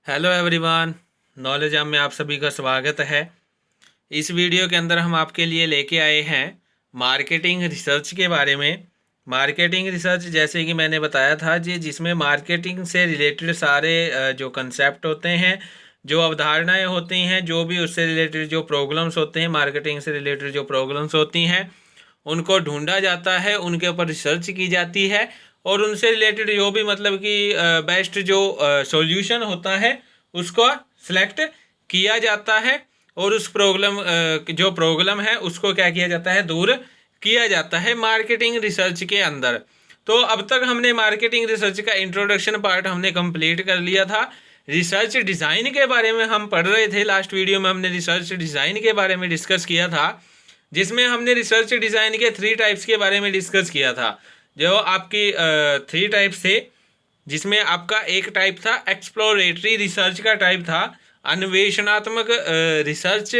Hello everyone, knowledge hub में आप सभी का स्वागत है। इस वीडियो के अंदर हम आपके लिए लेके आए हैं मार्केटिंग रिसर्च के बारे में। मार्केटिंग रिसर्च जैसे कि मैंने बताया था जी, जिसमें मार्केटिंग से रिलेटेड सारे जो कंसेप्ट होते हैं, जो अवधारणाएं होती हैं, जो भी उससे रिलेटेड जो प्रॉब्लम्स होते हैं, मार्केटिंग से रिलेटेड जो प्रॉब्लम्स होती हैं उनको ढूंढा जाता है, उनके ऊपर रिसर्च की जाती है और उनसे रिलेटेड जो भी मतलब कि बेस्ट जो सॉल्यूशन होता है उसको सिलेक्ट किया जाता है और उस प्रॉब्लम जो प्रॉब्लम है उसको क्या किया जाता है, दूर किया जाता है मार्केटिंग रिसर्च के अंदर। तो अब तक हमने मार्केटिंग रिसर्च का इंट्रोडक्शन पार्ट हमने कंप्लीट कर लिया था। रिसर्च डिज़ाइन के बारे में हम पढ़ रहे थे। लास्ट वीडियो में हमने रिसर्च डिज़ाइन के बारे में डिस्कस किया था, जिसमें हमने रिसर्च डिज़ाइन के 3 टाइप्स के बारे में डिस्कस किया था। जो आपकी 3 टाइप्स थे, जिसमें आपका एक टाइप था एक्सप्लोरेटरी रिसर्च का टाइप था, अन्वेषणात्मक रिसर्च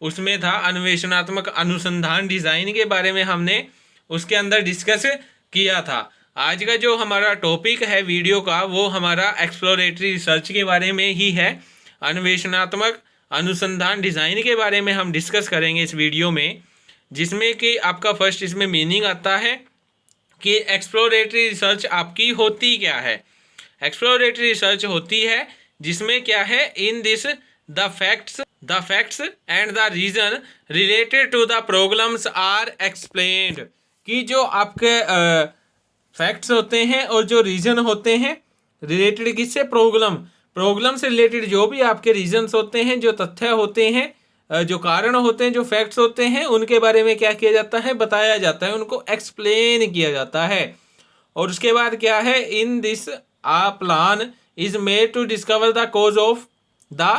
उसमें था, अन्वेषणात्मक अनुसंधान डिज़ाइन के बारे में हमने उसके अंदर डिस्कस किया था। आज का जो हमारा टॉपिक है वीडियो का वो हमारा एक्सप्लोरेटरी रिसर्च के बारे में ही है। अन्वेषणात्मक अनुसंधान डिज़ाइन के बारे में हम डिस्कस करेंगे इस वीडियो में, जिसमें कि आपका फर्स्ट इसमें मीनिंग आता है कि एक्सप्लोरेटरी रिसर्च आपकी होती क्या है। एक्सप्लोरेटरी रिसर्च होती है जिसमें क्या है, in this the facts and the reason related to the problems are explained. कि जो आपके फैक्ट्स होते हैं और जो रीजन होते हैं रिलेटेड किससे, प्रॉब्लम से रिलेटेड जो भी आपके रीजन्स होते हैं, जो तथ्य होते हैं, जो कारण होते हैं, जो फैक्ट्स होते हैं, उनके बारे में क्या किया जाता है, बताया जाता है, उनको एक्सप्लेन किया जाता है। और उसके बाद क्या है, in this a plan is made to discover the cause of the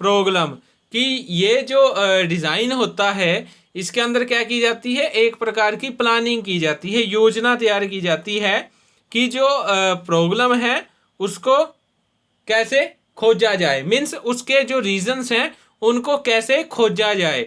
problem. कि ये जो डिज़ाइन होता है इसके अंदर क्या की जाती है, एक प्रकार की प्लानिंग की जाती है, योजना तैयार की जाती है कि जो प्रॉब्लम है उसको कैसे खोजा जाए। मीन्स उसके जो रीजंस हैं उनको कैसे खोजा जाए,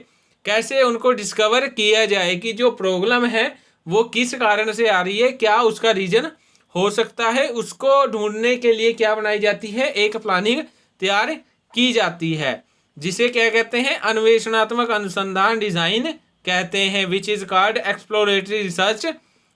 कैसे उनको डिस्कवर किया जाए कि जो प्रॉब्लम है वो किस कारण से आ रही है, क्या उसका रीजन हो सकता है। उसको ढूंढने के लिए क्या बनाई जाती है, एक प्लानिंग तैयार की जाती है, जिसे क्या कहते हैं, अन्वेषणात्मक अनुसंधान डिजाइन कहते हैं, which is called exploratory research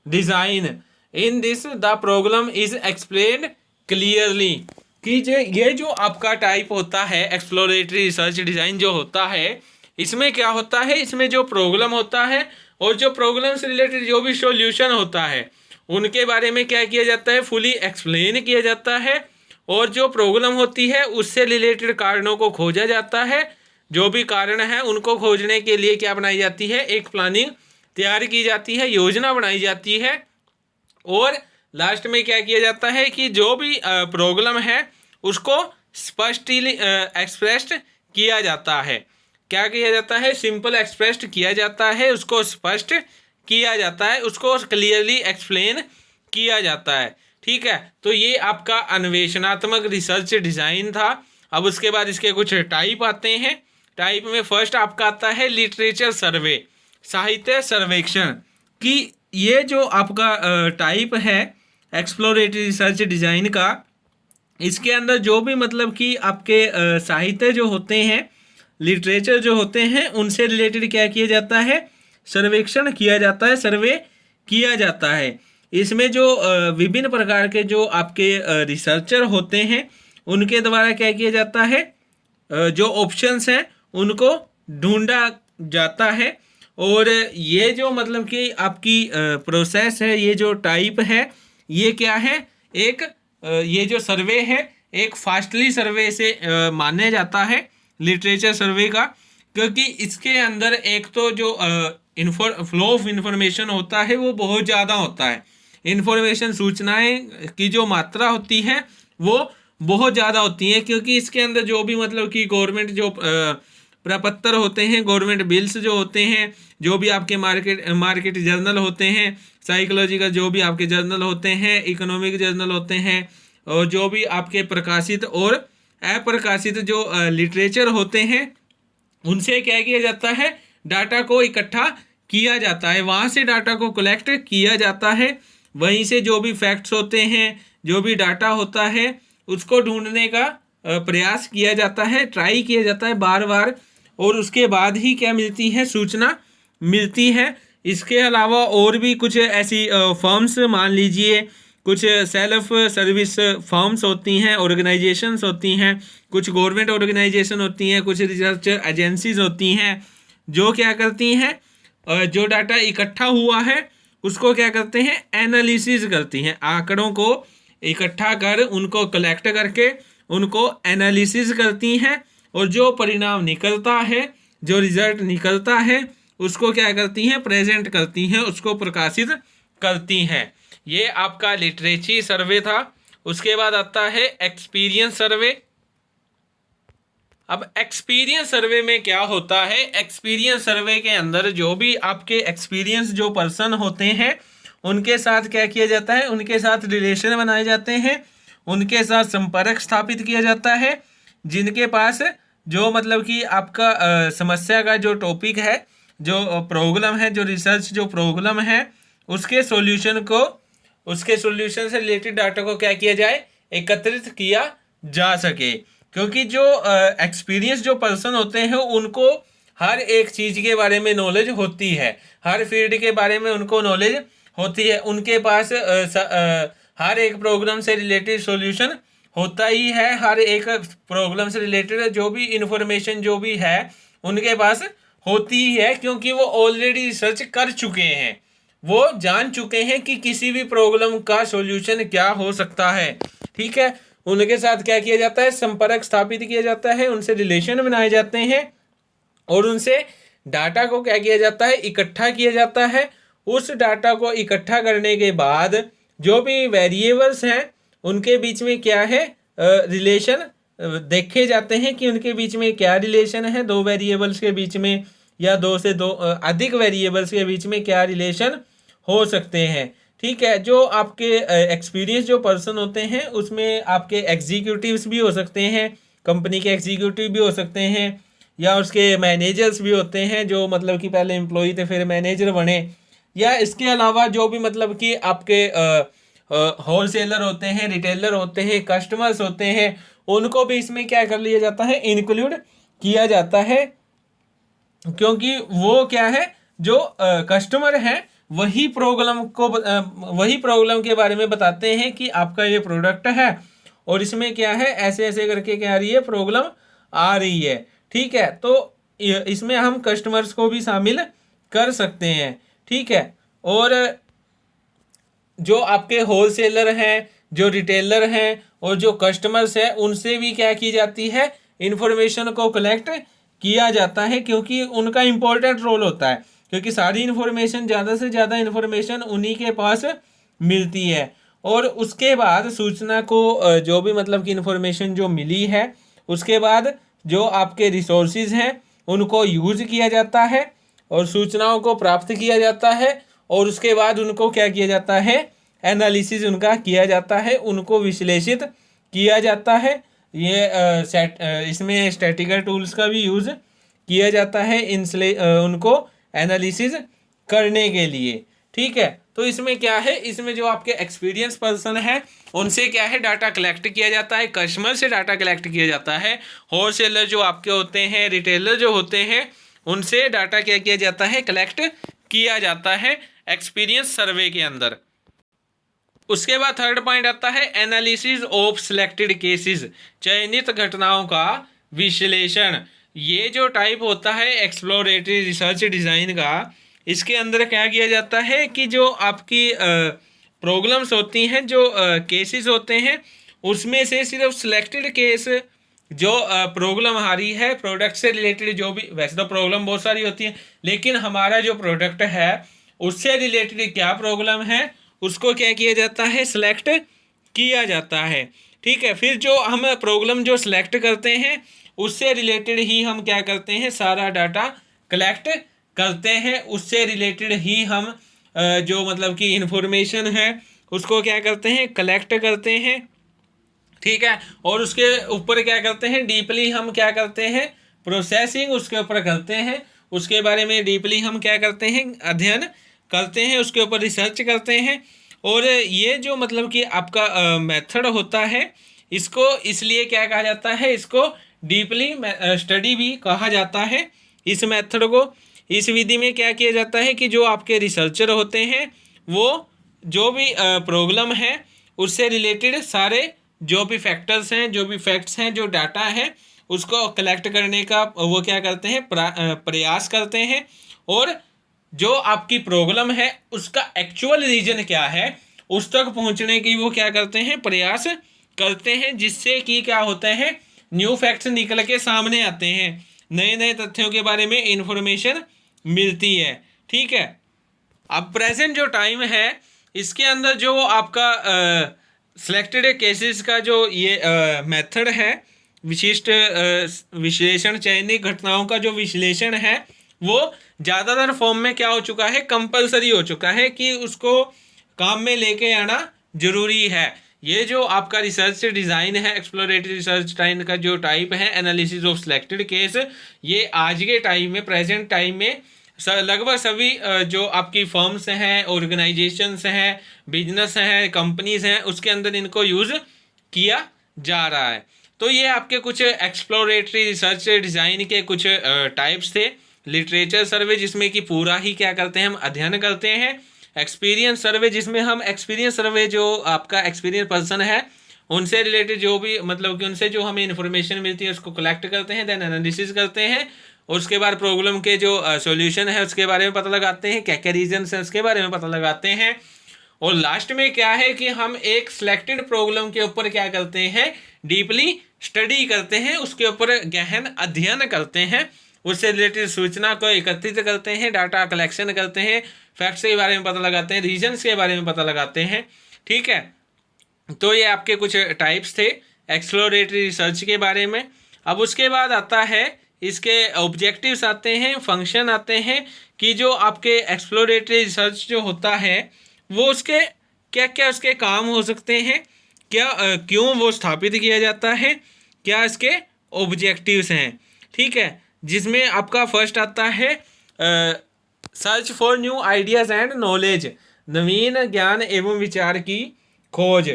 design. In this the problem is explained clearly. कि ये जो आपका टाइप होता है एक्सप्लोरेटरी रिसर्च डिज़ाइन जो होता है, इसमें क्या होता है, इसमें जो प्रॉब्लम होता है और जो प्रॉब्लम से रिलेटेड जो भी सॉल्यूशन होता है उनके बारे में क्या किया जाता है, फुली एक्सप्लेन किया जाता है। और जो प्रॉब्लम होती है उससे रिलेटेड कारणों को खोजा जाता है, जो भी कारण है उनको खोजने के लिए क्या बनाई जाती है, एक प्लानिंग तैयार की जाती है, योजना बनाई जाती है। और लास्ट में क्या किया जाता है कि जो भी प्रॉब्लम है उसको स्पष्टली एक्सप्रेस्ड किया जाता है। क्या किया जाता है, सिंपल एक्सप्रेस्ड किया जाता है, उसको स्पष्ट किया जाता है, उसको क्लियरली एक्सप्लेन किया जाता है। ठीक है, तो ये आपका अन्वेषणात्मक रिसर्च डिज़ाइन था। अब उसके बाद इसके कुछ टाइप आते हैं। टाइप में फर्स्ट आपका आता है लिटरेचर सर्वे, साहित्य सर्वेक्षण। कि ये जो आपका टाइप है एक्सप्लोरेटरी रिसर्च डिज़ाइन का, इसके अंदर जो भी मतलब कि आपके साहित्य जो होते हैं, लिटरेचर जो होते हैं, उनसे रिलेटेड क्या किया जाता है, सर्वेक्षण किया जाता है, सर्वे किया जाता है। इसमें जो विभिन्न प्रकार के जो आपके रिसर्चर होते हैं उनके द्वारा क्या किया जाता है, जो ऑप्शंस हैं उनको ढूंढा जाता है। और ये जो मतलब कि आपकी प्रोसेस है, ये जो टाइप है, ये क्या है, एक ये जो सर्वे है एक फास्टली सर्वे से माना जाता है लिटरेचर सर्वे का, क्योंकि इसके अंदर एक तो जो फ्लो ऑफ इंफॉर्मेशन होता है वो बहुत ज़्यादा होता है। इंफॉर्मेशन, सूचनाएं की जो मात्रा होती है वो बहुत ज़्यादा होती है, क्योंकि इसके अंदर जो भी मतलब कि गवर्नमेंट जो प्रपत्र होते हैं, गवर्नमेंट बिल्स जो होते हैं, जो भी आपके मार्केट जर्नल होते हैं, साइकोलॉजी का जो भी आपके जर्नल होते हैं, इकोनॉमिक जर्नल होते हैं, और जो भी आपके प्रकाशित और अप्रकाशित जो लिटरेचर होते हैं उनसे क्या किया जाता है, डाटा को इकट्ठा किया जाता है, वहाँ से डाटा को कलेक्ट किया जाता है। वहीं से जो भी फैक्ट्स होते हैं, जो भी डाटा होता है, उसको ढूंढने का प्रयास किया जाता है, ट्राई किया जाता है बार बार, और उसके बाद ही क्या मिलती है, सूचना मिलती है। इसके अलावा और भी कुछ ऐसी फर्म्स मान लीजिए, कुछ सेल्फ सर्विस फर्म्स होती हैं, ऑर्गेनाइजेशंस होती हैं, कुछ गवर्नमेंट ऑर्गेनाइजेशन होती हैं, कुछ रिसर्च एजेंसीज होती हैं, जो क्या करती हैं, जो डाटा इकट्ठा हुआ है उसको क्या करते हैं, एनालिसिस करती हैं। आंकड़ों को इकट्ठा कर उनको कलेक्ट करके उनको एनालिसिस करती हैं, और जो परिणाम निकलता है, जो रिजल्ट निकलता है, उसको क्या करती हैं, प्रेजेंट करती हैं, उसको प्रकाशित करती हैं। ये आपका लिटरेचर सर्वे था। उसके बाद आता है एक्सपीरियंस सर्वे। अब एक्सपीरियंस सर्वे में क्या होता है, एक्सपीरियंस सर्वे के अंदर जो भी आपके एक्सपीरियंस जो पर्सन होते हैं उनके साथ क्या किया जाता है, उनके साथ रिलेशन बनाए जाते हैं, उनके साथ संपर्क स्थापित किया जाता है, जिनके पास जो मतलब कि आपका समस्या का जो टॉपिक है, जो प्रॉब्लम है, जो रिसर्च जो प्रॉब्लम है, उसके सॉल्यूशन से रिलेटेड डाटा को क्या किया जाए, एकत्रित किया जा सके। क्योंकि जो एक्सपीरियंस जो पर्सन होते हैं उनको हर एक चीज़ के बारे में नॉलेज होती है, हर फील्ड के बारे में उनको नॉलेज होती है, उनके पास हर एक प्रॉब्लम से रिलेटेड सॉल्यूशन होता ही है, हर एक प्रॉब्लम से रिलेटेड जो भी इंफॉर्मेशन जो भी है उनके पास होती ही है, क्योंकि वो ऑलरेडी रिसर्च कर चुके हैं, वो जान चुके हैं कि किसी भी प्रॉब्लम का सॉल्यूशन क्या हो सकता है। ठीक है, उनके साथ क्या किया जाता है, संपर्क स्थापित किया जाता है, उनसे रिलेशन बनाए जाते हैं, और उनसे डाटा को क्या किया जाता है, इकट्ठा किया जाता है। उस डाटा को इकट्ठा करने के बाद जो भी वेरिएबल्स हैं उनके बीच में क्या है, रिलेशन देखे जाते हैं कि उनके बीच में क्या रिलेशन है, दो वेरिएबल्स के बीच में या दो से दो अधिक वेरिएबल्स के बीच में क्या रिलेशन हो सकते हैं। ठीक है, जो आपके एक्सपीरियंस जो पर्सन होते हैं उसमें आपके एग्जीक्यूटिव्स भी हो सकते हैं, कंपनी के एग्जीक्यूटिव भी हो सकते हैं, या उसके मैनेजर्स भी होते हैं जो मतलब कि पहले एम्प्लॉय थे फिर मैनेजर बने, या इसके अलावा जो भी मतलब कि आपके होलसेलर होते हैं, रिटेलर होते हैं, कस्टमर्स होते हैं, उनको भी इसमें क्या कर लिया जाता है, इंक्लूड किया जाता है। क्योंकि वो क्या है, जो कस्टमर हैं वही प्रॉब्लम के बारे में बताते हैं कि आपका ये प्रोडक्ट है और इसमें क्या है, ऐसे ऐसे करके क्या आ रही है, प्रॉब्लम आ रही है। ठीक है, तो इसमें हम कस्टमर्स को भी शामिल कर सकते हैं। ठीक है, और जो आपके होलसेलर हैं, जो रिटेलर हैं और जो कस्टमर्स हैं, उनसे भी क्या की जाती है, इंफॉर्मेशन को कलेक्ट किया जाता है, क्योंकि उनका इम्पोर्टेंट रोल होता है, क्योंकि सारी इन्फॉर्मेशन, ज़्यादा से ज़्यादा इन्फॉर्मेशन उन्हीं के पास मिलती है। और उसके बाद सूचना को जो भी मतलब कि इन्फॉर्मेशन जो मिली है, उसके बाद जो आपके रिसोर्सेज हैं उनको यूज़ किया जाता है और सूचनाओं को प्राप्त किया जाता है, और उसके बाद उनको क्या किया जाता है, एनालिसिस उनका किया जाता है, उनको विश्लेषित किया जाता है। ये इसमें स्टैटिकल टूल्स का भी यूज़ किया जाता है उनको एनालिसिस करने के लिए। ठीक है, तो इसमें क्या है, इसमें जो आपके एक्सपीरियंस पर्सन है उनसे क्या है, डाटा कलेक्ट किया जाता है, कस्टमर से डाटा कलेक्ट किया जाता है, होलसेलर जो आपके होते हैं, रिटेलर जो होते हैं, उनसे डाटा क्या किया जाता है, कलेक्ट किया जाता है एक्सपीरियंस सर्वे के अंदर। उसके बाद थर्ड पॉइंट आता है एनालिसिस ऑफ सिलेक्टेड केसेस, चयनित घटनाओं का विश्लेषण। ये जो टाइप होता है एक्सप्लोरेटरी रिसर्च डिज़ाइन का, इसके अंदर क्या किया जाता है कि जो आपकी प्रॉब्लम्स होती हैं, जो केसेस होते हैं, उसमें से सिर्फ सिलेक्टेड केस जो प्रॉब्लम आ रही है प्रोडक्ट से रिलेटेड, जो भी, वैसे तो प्रॉब्लम बहुत सारी होती है, लेकिन हमारा जो प्रोडक्ट है उससे रिलेटेड क्या प्रॉब्लम है उसको क्या किया जाता है, सिलेक्ट किया जाता है। ठीक है, फिर जो हम प्रॉब्लम जो सिलेक्ट करते हैं उससे रिलेटेड ही हम क्या करते हैं, सारा डाटा कलेक्ट करते हैं, उससे रिलेटेड ही हम जो मतलब कि इंफॉर्मेशन है उसको क्या करते हैं, कलेक्ट करते हैं। ठीक है, और उसके ऊपर क्या करते हैं, डीपली हम क्या करते हैं, प्रोसेसिंग उसके ऊपर करते हैं, उसके बारे में डीपली हम क्या करते हैं, अध्ययन करते हैं, उसके ऊपर रिसर्च करते हैं। और ये जो मतलब कि आपका मेथड होता है, इसको इसलिए क्या कहा जाता है, इसको डीपली स्टडी भी कहा जाता है इस मेथड को। इस विधि में क्या किया जाता है कि जो आपके रिसर्चर होते हैं वो जो भी प्रॉब्लम है उससे रिलेटेड सारे जो भी फैक्टर्स हैं, जो भी फैक्ट्स हैं, जो डाटा है, उसको कलेक्ट करने का वो क्या करते हैं, प्रयास करते हैं। और जो आपकी प्रॉब्लम है उसका एक्चुअल रीजन क्या है उस तक पहुंचने की वो क्या करते हैं, प्रयास करते हैं, जिससे कि क्या होता है, न्यू फैक्ट्स निकल के सामने आते हैं, नए नए तथ्यों के बारे में इंफॉर्मेशन मिलती है। ठीक है। अब प्रेजेंट जो टाइम है इसके अंदर जो आपका सिलेक्टेड केसेस का जो ये मेथड है, विशिष्ट विश्लेषण, चयनित घटनाओं का जो विश्लेषण है वो ज़्यादातर फॉर्म में क्या हो चुका है, कंपलसरी हो चुका है कि उसको काम में लेके आना जरूरी है। ये जो आपका रिसर्च डिज़ाइन है, एक्सप्लोरेटरी रिसर्च टाइम का जो टाइप है, एनालिसिस ऑफ सिलेक्टेड केस, ये आज के टाइम में, प्रेजेंट टाइम में लगभग सभी जो आपकी फर्म्स हैं, ऑर्गेनाइजेशंस हैं, बिजनेस हैं, कंपनीज हैं, उसके अंदर इनको यूज़ किया जा रहा है। तो ये आपके कुछ एक्सप्लोरेटरी रिसर्च डिज़ाइन के कुछ टाइप्स थे। लिटरेचर सर्वे, जिसमें कि पूरा ही क्या करते हैं, हम अध्ययन करते हैं। एक्सपीरियंस सर्वे, जिसमें हम एक्सपीरियंस सर्वे, जो आपका एक्सपीरियंस पर्सन है उनसे रिलेटेड जो भी मतलब कि उनसे जो हमें इन्फॉर्मेशन मिलती है उसको कलेक्ट करते हैं, देन एनालिसिस करते हैं, और उसके बाद प्रॉब्लम के जो सॉल्यूशन है उसके बारे में पता लगाते हैं, क्या क्या रीजंस है उसके बारे में पता लगाते हैं। और लास्ट में क्या है कि हम एक सिलेक्टेड प्रॉब्लम के ऊपर क्या करते हैं, डीपली स्टडी करते हैं, उसके ऊपर गहन अध्ययन करते हैं, उससे रिलेटेड सूचना को एकत्रित करते हैं, डाटा कलेक्शन करते हैं, फैक्ट्स के बारे में पता लगाते हैं, रीजन्स के बारे में पता लगाते हैं। ठीक है। तो ये आपके कुछ टाइप्स थे एक्सप्लोरेटरी रिसर्च के बारे में। अब उसके बाद आता है इसके ऑब्जेक्टिव्स आते हैं, फंक्शन आते हैं, कि जो आपके एक्सप्लोरेटरी रिसर्च जो होता है वो उसके क्या क्या उसके काम हो सकते हैं, क्या क्यों वो स्थापित किया जाता है, क्या इसके ऑब्जेक्टिव्स हैं। ठीक है। जिसमें आपका फर्स्ट आता है search for new ideas and knowledge, नवीन ज्ञान एवं विचार की खोज।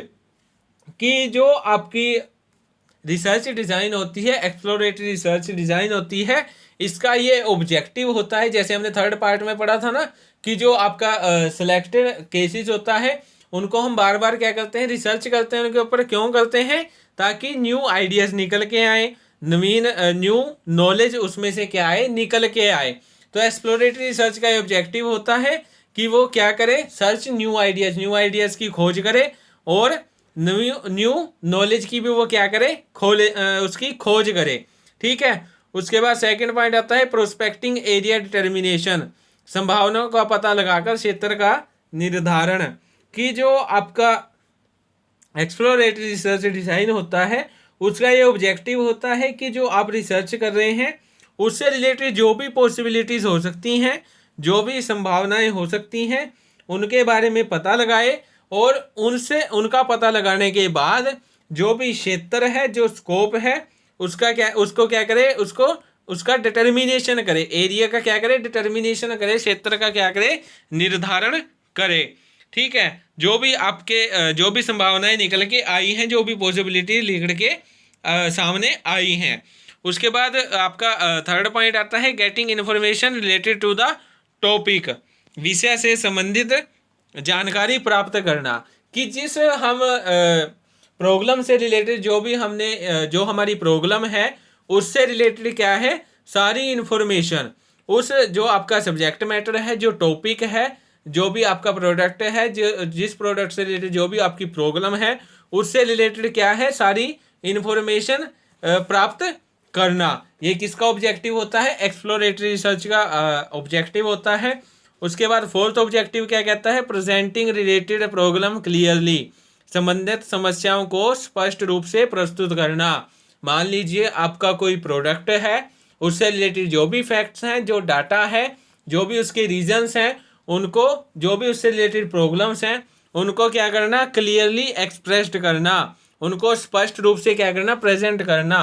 कि जो आपकी रिसर्च डिज़ाइन होती है, एक्सप्लोरेटरी रिसर्च डिज़ाइन होती है, इसका ये ऑब्जेक्टिव होता है, जैसे हमने थर्ड पार्ट में पढ़ा था ना, कि जो आपका सिलेक्टेड केसेस होता है उनको हम बार बार क्या करते हैं, रिसर्च करते हैं, उनके ऊपर क्यों करते हैं, ताकि न्यू आइडियाज़ निकल के आए, नवीन न्यू नॉलेज उसमें से क्या आए, निकल के आए। तो एक्सप्लोरेटरी रिसर्च का ऑब्जेक्टिव होता है कि वो क्या करे, सर्च न्यू आइडियाज़ की खोज करे, और न्यू नॉलेज की भी वो क्या करे, उसकी खोज करे। ठीक है। उसके बाद सेकंड पॉइंट आता है प्रोस्पेक्टिंग एरिया डिटर्मिनेशन, संभावनाओं का पता लगाकर क्षेत्र का निर्धारण। कि जो आपका एक्सप्लोरेटरी रिसर्च डिज़ाइन होता है उसका ये ऑब्जेक्टिव होता है कि जो आप रिसर्च कर रहे हैं उससे रिलेटेड जो भी पॉसिबिलिटीज़ हो सकती हैं, जो भी संभावनाएं हो सकती हैं, उनके बारे में पता लगाए, और उनसे उनका पता लगाने के बाद जो भी क्षेत्र है, जो स्कोप है, उसको क्या करे, उसका डिटर्मिनेशन करे, एरिया का क्या करे, डिटर्मिनेशन करे, क्षेत्र का क्या करे, निर्धारण करे। ठीक है। जो भी आपके जो भी संभावनाएं निकल के आई हैं, जो भी पॉसिबिलिटी निकल के सामने आई हैं। उसके बाद आपका थर्ड पॉइंट आता है getting information related to the topic, विषय से संबंधित जानकारी प्राप्त करना। कि जिस हम प्रॉब्लम से रिलेटेड जो भी हमने जो हमारी प्रॉब्लम है उससे रिलेटेड क्या है, सारी इन्फॉर्मेशन, उस जो आपका सब्जेक्ट मैटर है, जो टॉपिक है, जो भी आपका प्रोडक्ट है, जिस प्रोडक्ट से रिलेटेड जो भी आपकी प्रॉब्लम है उससे रिलेटेड क्या है, सारी इन्फॉर्मेशन प्राप्त करना। ये किसका ऑब्जेक्टिव होता है, एक्सप्लोरेटरी रिसर्च का ऑब्जेक्टिव होता है। उसके बाद फोर्थ ऑब्जेक्टिव क्या कहता है, प्रेजेंटिंग रिलेटेड प्रॉब्लम क्लियरली, संबंधित समस्याओं को स्पष्ट रूप से प्रस्तुत करना। मान लीजिए आपका कोई प्रोडक्ट है, उससे रिलेटेड जो भी फैक्ट्स हैं, जो डाटा है, जो भी उसके रीजंस हैं, उनको, जो भी उससे रिलेटेड प्रॉब्लम्स हैं, उनको क्या करना, क्लियरली एक्सप्रेस्ड करना, उनको स्पष्ट रूप से क्या करना, प्रेजेंट करना।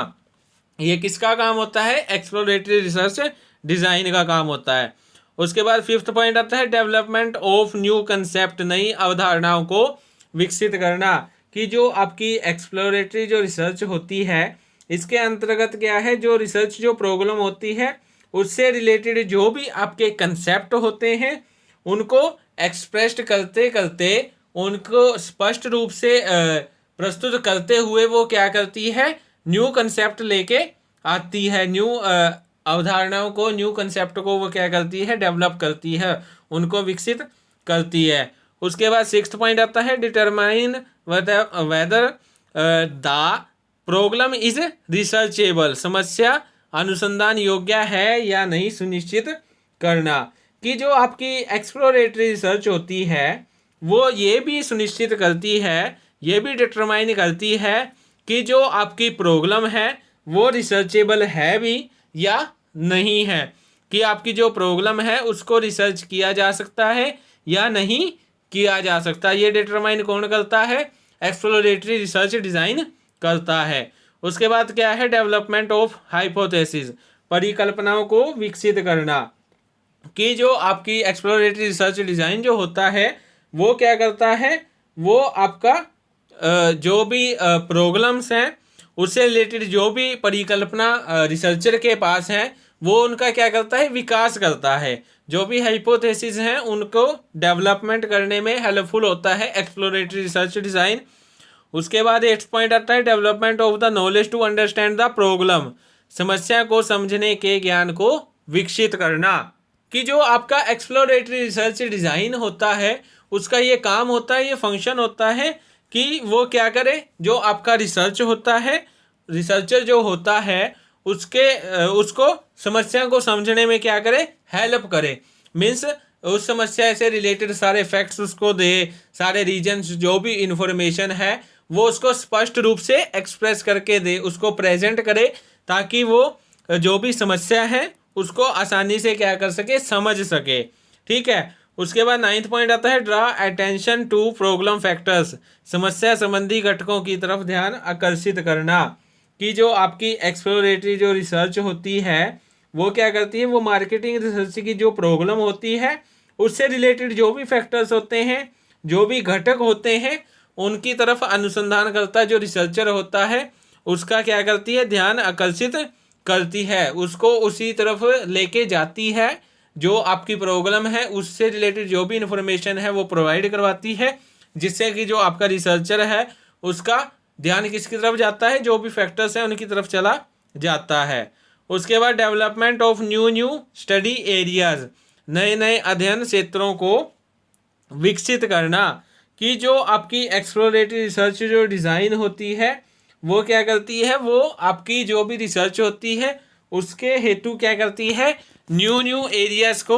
ये किसका काम होता है, एक्सप्लोरेटरी रिसर्च डिज़ाइन का काम होता है। उसके बाद फिफ्थ पॉइंट आता है डेवलपमेंट ऑफ न्यू कंसेप्ट, नई अवधारणाओं को विकसित करना। कि जो आपकी एक्सप्लोरेटरी जो रिसर्च होती है इसके अंतर्गत क्या है, जो रिसर्च जो प्रॉब्लम होती है उससे रिलेटेड जो भी आपके कंसेप्ट होते हैं उनको एक्सप्रेस्ड करते करते उनको स्पष्ट रूप से प्रस्तुत करते हुए वो क्या करती है, न्यू कंसेप्ट लेके आती है, न्यू अवधारणाओं को, न्यू कंसेप्ट को वो क्या करती है, डेवलप करती है, उनको विकसित करती है। उसके बाद 6th पॉइंट आता है determine whether the problem is researchable, समस्या अनुसंधान योग्य है या नहीं सुनिश्चित करना। कि जो आपकी एक्सप्लोरेटरी रिसर्च होती है वो ये भी सुनिश्चित करती है, ये भी डिटरमाइन करती है कि जो आपकी प्रॉब्लम है वो रिसर्चेबल है भी या नहीं है, कि आपकी जो प्रॉब्लम है उसको रिसर्च किया जा सकता है या नहीं किया जा सकता। ये डिटरमाइन कौन करता है, एक्सप्लोरेटरी रिसर्च डिज़ाइन करता है। उसके बाद क्या है, डेवलपमेंट ऑफ हाइपोथेसिस, परिकल्पनाओं को विकसित करना। कि जो आपकी एक्सप्लोरेटरी रिसर्च डिज़ाइन जो होता है वो क्या करता है, वो आपका जो भी प्रॉब्लम्स हैं उससे रिलेटेड जो भी परिकल्पना रिसर्चर के पास है वो उनका क्या करता है, विकास करता है। जो भी हाइपोथेसिस हैं उनको डेवलपमेंट करने में हेल्पफुल होता है एक्सप्लोरेटरी रिसर्च डिज़ाइन। उसके बाद 8th पॉइंट आता है development of the knowledge to understand the problem, समस्या को समझने के ज्ञान को विकसित करना। कि जो आपका एक्सप्लोरेटरी रिसर्च डिज़ाइन होता है उसका ये काम होता है, ये फंक्शन होता है कि वो क्या करे, जो आपका रिसर्च होता है, रिसर्चर जो होता है उसको समस्या को समझने में क्या करे, हेल्प करे। मीन्स उस समस्या से रिलेटेड सारे फैक्ट्स उसको दे, सारे रीजन्स जो भी इंफॉर्मेशन है वो उसको स्पष्ट रूप से एक्सप्रेस करके दे, उसको प्रेजेंट करे, ताकि वो जो भी समस्या है उसको आसानी से क्या कर सके, समझ सके। ठीक है। उसके बाद 9th पॉइंट आता है draw attention to problem factors, समस्या संबंधी घटकों की तरफ ध्यान आकर्षित करना। कि जो आपकी एक्सप्लोरेटरी जो रिसर्च होती है वो क्या करती है, वो मार्केटिंग रिसर्च की जो प्रॉब्लम होती है उससे रिलेटेड जो भी फैक्टर्स होते हैं, जो भी घटक होते हैं उनकी तरफ अनुसंधान करता है, जो रिसर्चर होता है उसका क्या करती है, ध्यान आकर्षित करती है, उसको उसी तरफ लेके जाती है, जो आपकी प्रॉब्लम है उससे रिलेटेड जो भी इंफॉर्मेशन है वो प्रोवाइड करवाती है, जिससे कि जो आपका रिसर्चर है उसका ध्यान किसकी तरफ जाता है, जो भी फैक्टर्स हैं उनकी तरफ चला जाता है। उसके बाद development of new study areas, नए नए अध्ययन क्षेत्रों को विकसित करना। कि जो आपकी एक्सप्लोरेटरी रिसर्च जो डिज़ाइन होती है वो क्या करती है, वो आपकी जो भी रिसर्च होती है उसके हेतु क्या करती है, न्यू एरियाज़ को,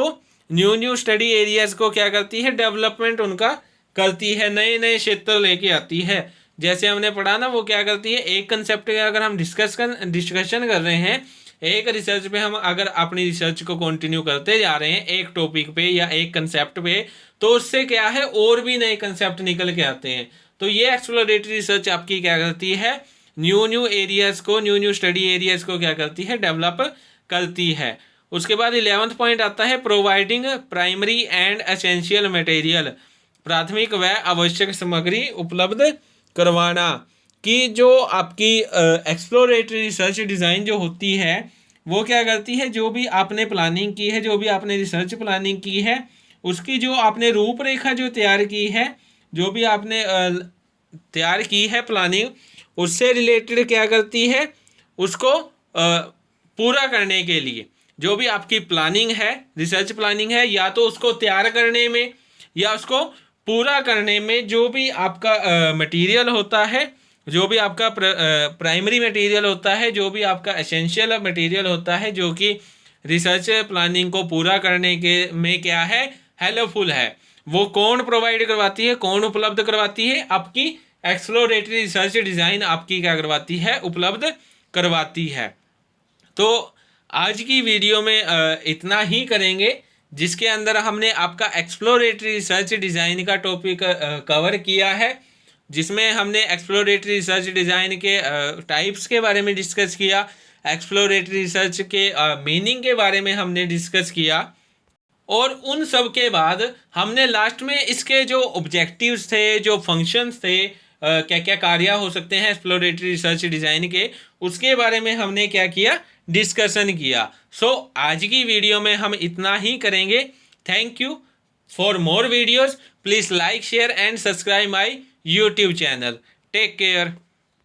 न्यू स्टडी एरियाज़ को क्या करती है, डेवलपमेंट उनका करती है, नए नए क्षेत्र लेके आती है। जैसे हमने पढ़ा ना, वो क्या करती है, एक कंसेप्ट का अगर हम डिस्कशन कर रहे हैं, एक रिसर्च पे हम अगर अपनी रिसर्च को कंटिन्यू करते जा रहे हैं एक टॉपिक पे या एक कंसेप्ट पे, तो उससे क्या है और भी नए कंसेप्ट निकल के आते हैं। तो ये एक्सप्लोरेटरी रिसर्च आपकी क्या करती है, न्यू एरियाज़ को, न्यू स्टडी एरियाज़ को क्या करती है, डेवलप करती है। उसके बाद 11th पॉइंट आता है providing primary and essential material, प्राथमिक व आवश्यक सामग्री उपलब्ध करवाना। कि जो आपकी एक्सप्लोरेटरी रिसर्च डिज़ाइन जो होती है वो क्या करती है, जो भी आपने प्लानिंग की है, जो भी आपने रिसर्च प्लानिंग की है उसकी जो आपने रूपरेखा जो तैयार की है, जो भी आपने तैयार की है प्लानिंग, उससे रिलेटेड क्या करती है, उसको पूरा करने के लिए जो भी आपकी प्लानिंग है, रिसर्च प्लानिंग है, या तो उसको तैयार करने में या उसको पूरा करने में जो भी आपका मटेरियल होता है, जो भी आपका प्राइमरी मटेरियल होता है, जो भी आपका एसेंशियल मटेरियल होता है, जो कि रिसर्च प्लानिंग को पूरा करने के में क्या है, हेल्पफुल है, वो कौन प्रोवाइड करवाती है, कौन उपलब्ध करवाती है, आपकी एक्सप्लोरेटरी रिसर्च डिज़ाइन आपकी क्या करवाती है, उपलब्ध करवाती है। तो आज की वीडियो में इतना ही करेंगे, जिसके अंदर हमने आपका एक्सप्लोरेटरी रिसर्च डिज़ाइन का टॉपिक कवर किया है, जिसमें हमने एक्सप्लोरेटरी रिसर्च डिज़ाइन के टाइप्स के बारे में डिस्कस किया, एक्सप्लोरेटरी रिसर्च के मीनिंग के बारे में हमने डिस्कस किया, और उन सब के बाद हमने लास्ट में इसके जो ऑब्जेक्टिव्स थे, जो फंक्शंस थे, क्या क्या कार्य हो सकते हैं एक्सप्लोरेटरी रिसर्च डिज़ाइन के, उसके बारे में हमने क्या किया, डिस्कशन किया। सो आज की वीडियो में हम इतना ही करेंगे। Thank you. For more videos please like share and subscribe my YouTube channel. Take care.